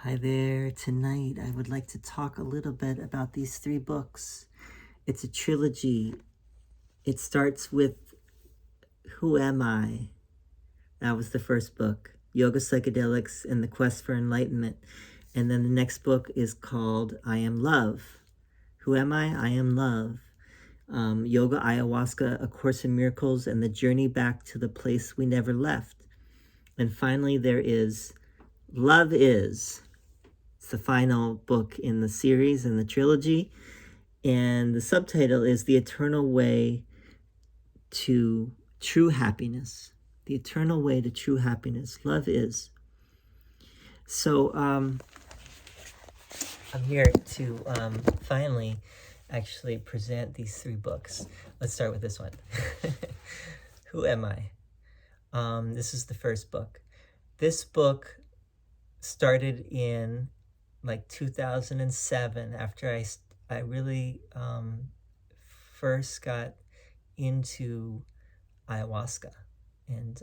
Hi there. Tonight I would like to talk a little bit about these three books. It's a trilogy. It starts with Who Am I? That was the first book. Yoga, Psychedelics, and the Quest for Enlightenment. And then the next book is called I Am Love. Who am I? I am love. Yoga, Ayahuasca, A Course in Miracles, and the Journey Back to the Place We Never Left. And finally there is Love Is. It's the final book in the series, in the trilogy. And the subtitle is The Eternal Way to True Happiness. The Eternal Way to True Happiness. Love is. So I'm here to finally actually present these three books. Let's start with this one. Who am I? This is the first book. This book started in like 2007 after I really first got into ayahuasca and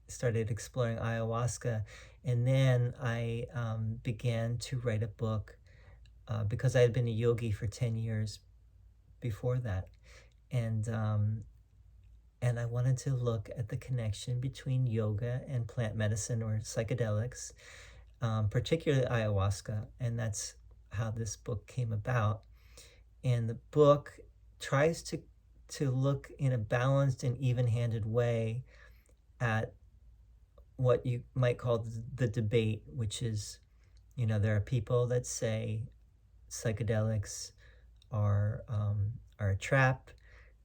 started exploring ayahuasca. And then I began to write a book because I had been a yogi for 10 years before that. And I wanted to look at the connection between yoga and plant medicine or psychedelics, particularly ayahuasca, and that's how this book came about. And the book tries to look in a balanced and even-handed way at what you might call the debate, which is, there are people that say psychedelics are a trap.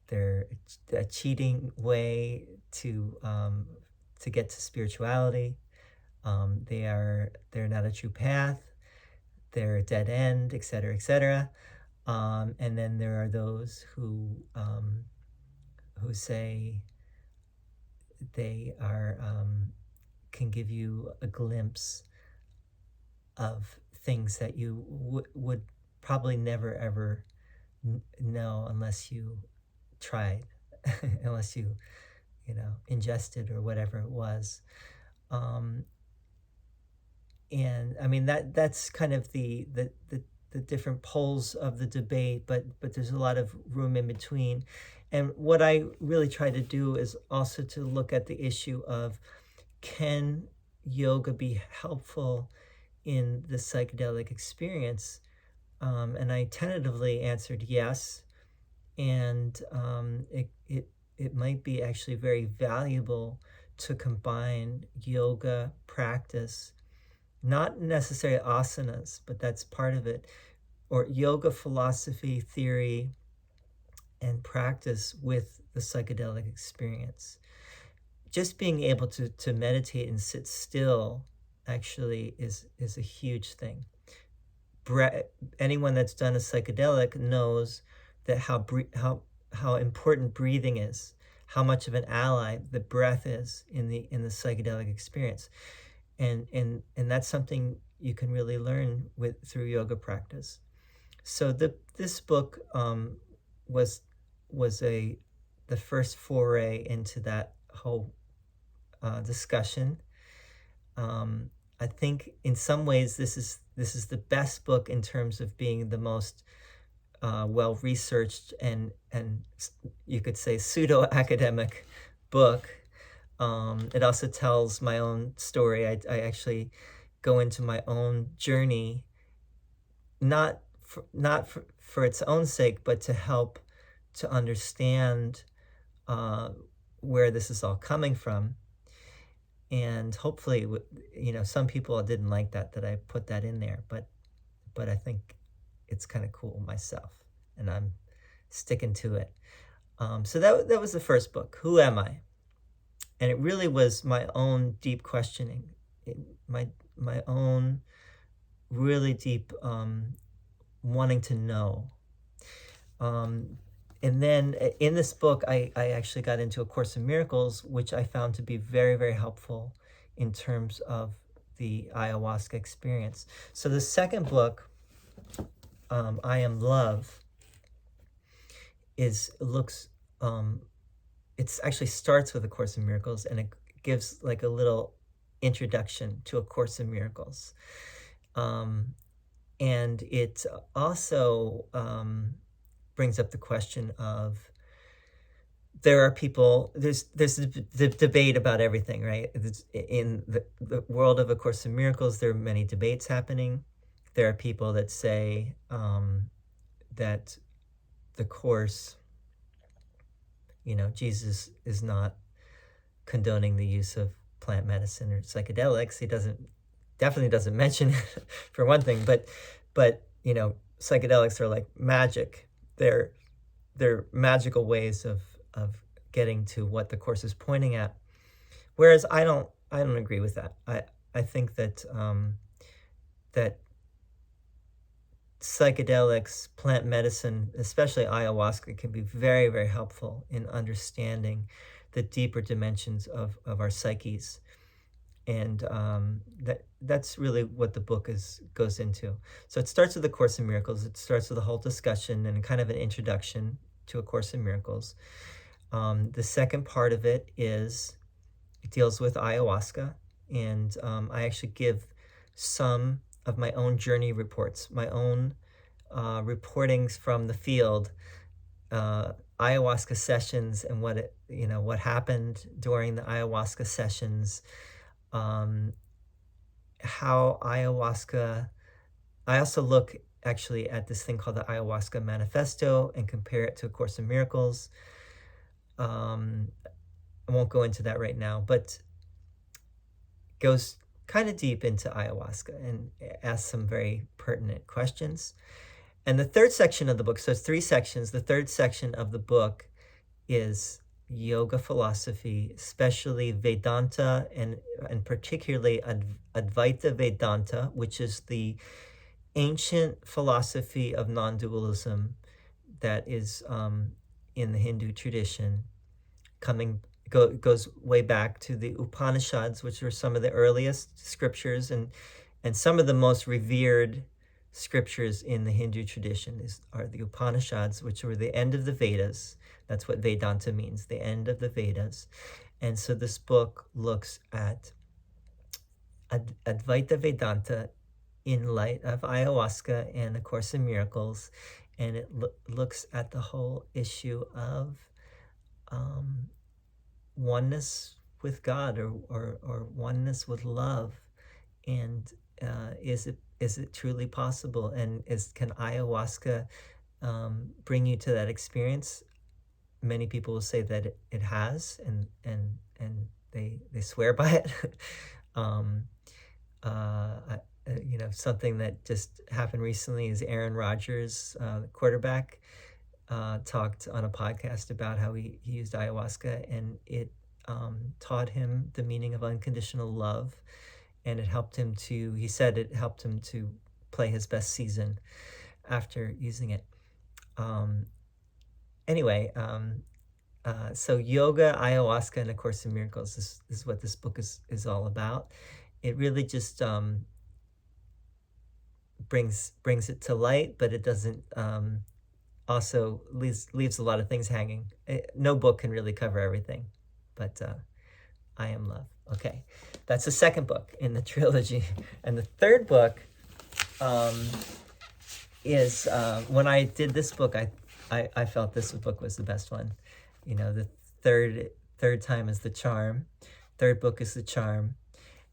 They're a cheating way to get to spirituality. They're not a true path. They're a dead end, etc., etc. And then there are those who say they are can give you a glimpse of things that you would probably never ever know unless you tried, unless you ingested or whatever it was. And I mean that's kind of the different poles of the debate, but there's a lot of room in between. And what I really try to do is also to look at the issue of, can yoga be helpful in the psychedelic experience? And I tentatively answered yes. And it might be actually very valuable to combine yoga practice, not necessarily asanas, but that's part of it, or yoga philosophy, theory, and practice with the psychedelic experience. Just being able to meditate and sit still actually is a huge thing. Anyone that's done a psychedelic knows that how important breathing is, how much of an ally the breath is in the psychedelic experience. And that's something you can really learn through yoga practice. So this book was the first foray into that whole discussion. I think in some ways this is the best book in terms of being the most well researched and you could say pseudo academic book. It also tells my own story. I actually go into my own journey, not for its own sake, but to help to understand where this is all coming from. And hopefully, some people didn't like that I put that in there, but I think it's kind of cool myself, and I'm sticking to it. So that was the first book, Who Am I? And it really was my own deep questioning, my own really deep wanting to know. And then in this book, I actually got into A Course in Miracles, which I found to be very, very helpful in terms of the ayahuasca experience. So the second book, I Am Love, it's actually starts with A Course in Miracles, and it gives like a little introduction to A Course in Miracles. And it also brings up the question of, there are people, there's the debate about everything, right? In the world of A Course in Miracles, there are many debates happening. There are people that say that the Course, Jesus is not condoning the use of plant medicine or psychedelics. He definitely doesn't mention it for one thing, but psychedelics are like magic. They're magical ways of getting to what the Course is pointing at. Whereas I don't agree with that. I think that that psychedelics, plant medicine, especially ayahuasca, can be very, very helpful in understanding the deeper dimensions of our psyches. And that's really what the book goes into. So it starts with A Course in Miracles. It starts with a whole discussion and kind of an introduction to A Course in Miracles. The second part of it deals with ayahuasca, and I actually give some of my own journey reports, my own reportings from the field, ayahuasca sessions, and what happened during the ayahuasca sessions, how ayahuasca. I also look actually at this thing called the Ayahuasca Manifesto and compare it to A Course in Miracles. I won't go into that right now, but goes kind of deep into ayahuasca and asks some very pertinent questions. And the third section of the book, so it's 3 sections. The third section of the book is yoga philosophy, especially Vedanta and particularly Advaita Vedanta, which is the ancient philosophy of non-dualism that is in the Hindu tradition, goes way back to the Upanishads, which were some of the earliest scriptures and some of the most revered scriptures in the Hindu tradition are the Upanishads, which were the end of the Vedas. That's what Vedanta means, the end of the Vedas. And so this book looks at Advaita Vedanta in light of ayahuasca and A Course in Miracles, and it looks at the whole issue of oneness with God or oneness with love, and is it truly possible, and can ayahuasca bring you to that experience? Many people will say that it has, and they swear by it. Something that just happened recently is Aaron Rodgers, quarterback, talked on a podcast about how he used ayahuasca, and it taught him the meaning of unconditional love, and he said it helped him to play his best season after using it. So yoga, ayahuasca, and A Course in Miracles is what this book is all about. It really just brings it to light, but it doesn't also leaves a lot of things hanging. No book can really cover everything, but I Am Love. Okay, that's the second book in the trilogy. And the third book is, when I did this book, I felt this book was the best one. The third time is the charm. Third book is the charm.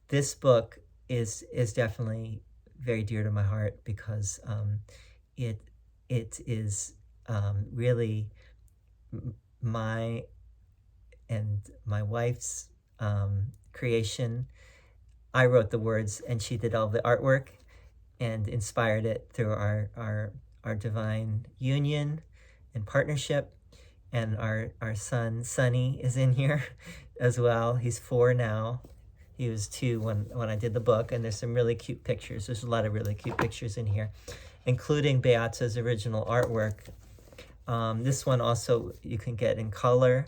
This book is definitely very dear to my heart because it is really my and my wife's creation. I wrote the words and she did all the artwork and inspired it through our divine union and partnership. And our son Sonny is in here as well. He's 4 now. He was 2 when I did the book, and there's some really cute pictures. There's a lot of really cute pictures in here, including Beata's original artwork. This one also you can get in color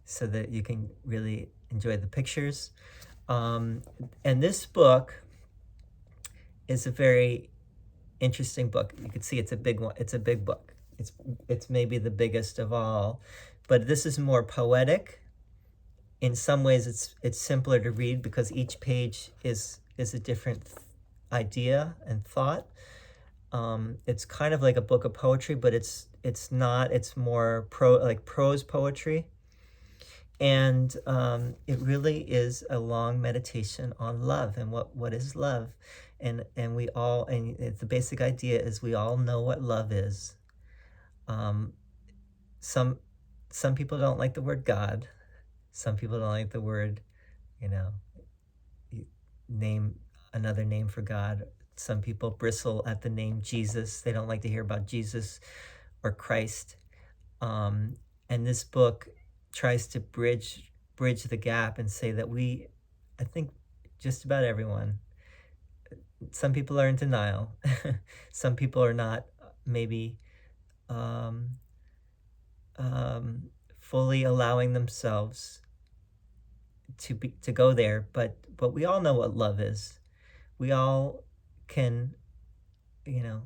so that you can really enjoy the pictures. And this book is a very interesting book. You can see it's a big one. It's a big book. It's maybe the biggest of all, but this is more poetic. In some ways, it's simpler to read because each page is a different idea and thought. It's kind of like a book of poetry, but it's not. It's more prose poetry, and it really is a long meditation on love and what is love, and we all, and the basic idea is we all know what love is. Um, some some people don't like the word God. Some people don't like the word, you know, name another name for God. Some people bristle at the name Jesus. They don't like to hear about Jesus or Christ. Um, and this book tries to bridge the gap and say that I think just about everyone, some people are in denial. Some people are not maybe um, fully allowing themselves to go there, but we all know what love is. We all can, you know,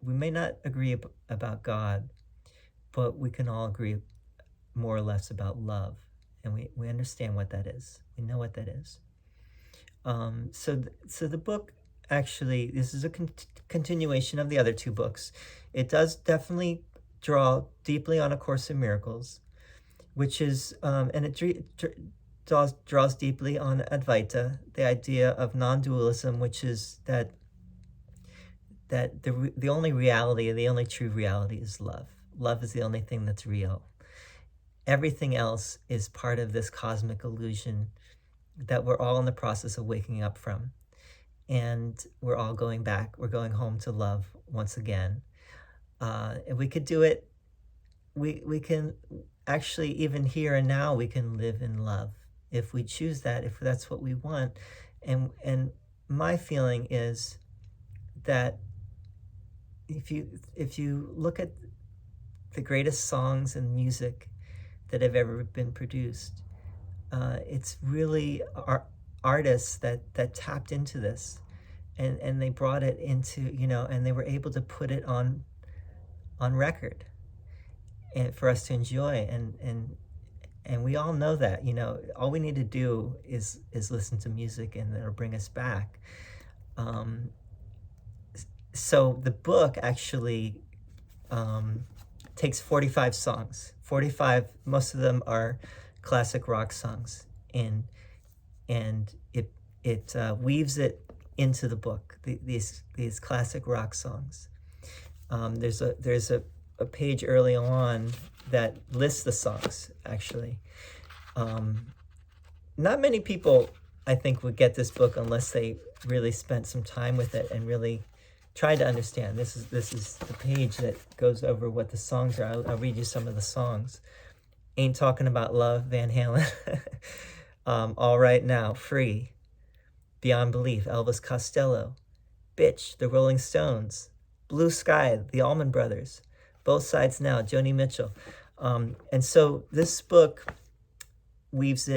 we may not agree about God, but we can all agree more or less about love, and we understand what that is. We know what that is. So the book, actually, this is a continuation of the other two books. It does definitely draw deeply on A Course in Miracles, which is, and it draws deeply on Advaita, the idea of non-dualism, which is that the only reality, the only true reality is love. Love is the only thing that's real. Everything else is part of this cosmic illusion that we're all in the process of waking up from. And we're all going back. We're going home to love once again. If we could do it, we can actually, even here and now, we can live in love if we choose that, if that's what we want. And my feeling is that if you look at the greatest songs and music that have ever been produced, it's really artists that tapped into this, and they brought it into, and they were able to put it on record and for us to enjoy, and we all know that, all we need to do is listen to music, and it'll bring us back. So the book actually takes 45 songs. 45, most of them are classic rock songs, and it weaves it into the book, these classic rock songs. There's a page early on that lists the songs, actually. Not many people, I think, would get this book unless they really spent some time with it and really tried to understand. This is the page that goes over what the songs are. I'll read you some of the songs. Ain't Talking About Love, Van Halen. All Right Now, Free. Beyond Belief, Elvis Costello. Bitch, The Rolling Stones. Blue Sky, The Allman Brothers. Both Sides Now, Joni Mitchell. And so this book weaves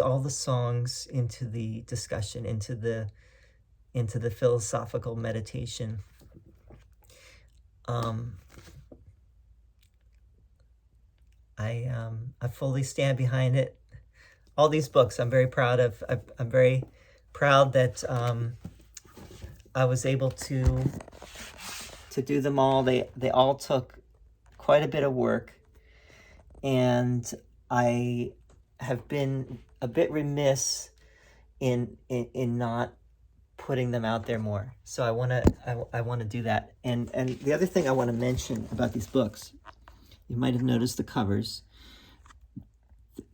all the songs into the discussion, into the philosophical meditation. I fully stand behind it. All these books I'm very proud of. I'm very proud that I was able to do them all. They all took quite a bit of work, and I have been a bit remiss in not putting them out there more. So I want to do that. And the other thing I want to mention about these books, you might have noticed the covers.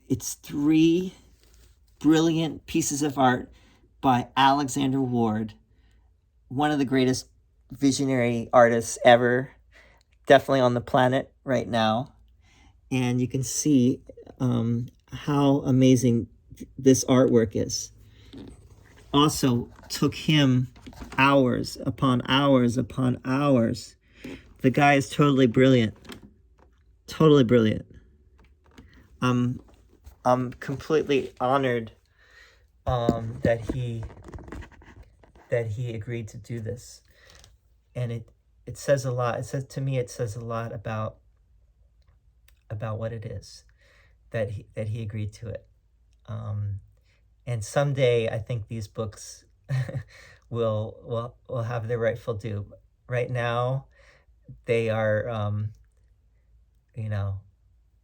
It's 3 brilliant pieces of art by Alexander Ward, one of the greatest visionary artists ever, definitely on the planet right now. And you can see how amazing this artwork is. Also took him hours upon hours upon hours. The guy is totally brilliant. Totally brilliant. I'm completely honored that he agreed to do this. And it says a lot. It says a lot about what it is that he agreed to it. And someday I think these books will have their rightful due. Right now, they are, you know,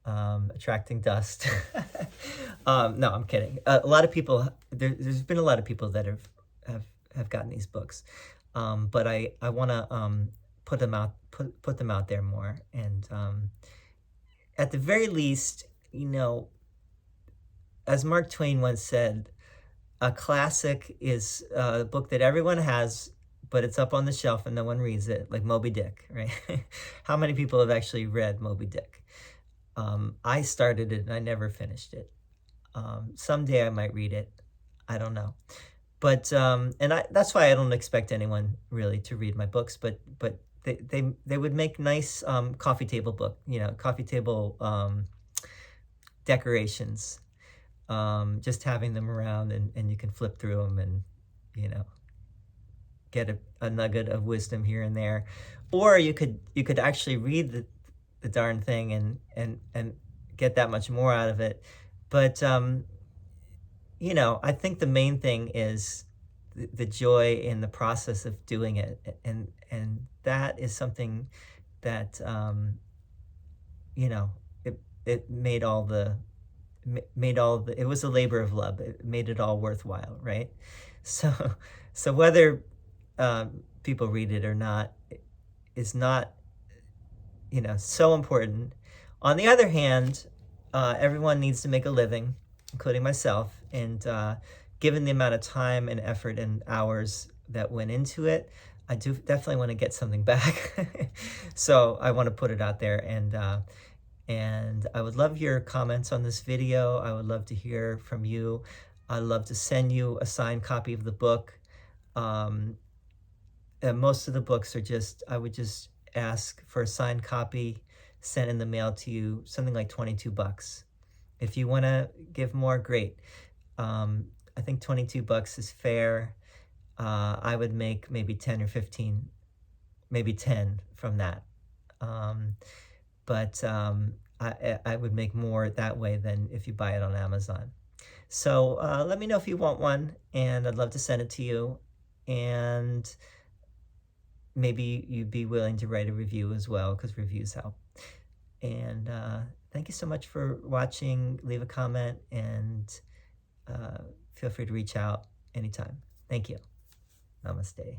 attracting dust. No, I'm kidding. A lot of people, there's been a lot of people that have gotten these books, but I want to put them out there more, and at the very least, you know, as Mark Twain once said, a classic is a book that everyone has, but it's up on the shelf and no one reads it, like Moby Dick, right? How many people have actually read Moby Dick? I started it and I never finished it. Someday I might read it. I don't know. But that's why I don't expect anyone really to read my books. But they would make nice coffee table book, you know, coffee table decorations. Just having them around, and you can flip through them, and you know, get a nugget of wisdom here and there, or you could actually read the darn thing and get that much more out of it. But you know, I think the main thing is the joy in the process of doing it, and that is something that you know, it made all the it was a labor of love. It made it all worthwhile, right? So whether people read it or not is not, you know, so important. On the other hand, everyone needs to make a living, including myself, and given the amount of time and effort and hours that went into it, I do definitely want to get something back. So I want to put it out there, and I would love your comments on this video. I would love to hear from you. I'd love to send you a signed copy of the book. Most of the books are just, I would just ask for a signed copy sent in the mail to you, something like $22. If you want to give more, great. I think $22 is fair. I would make maybe 10 or 15, maybe 10 from that. But I would make more that way than if you buy it on Amazon. So let me know if you want one, and I'd love to send it to you. And maybe you'd be willing to write a review as well, because reviews help. And thank you so much for watching. Leave a comment, and feel free to reach out anytime. Thank you. Namaste.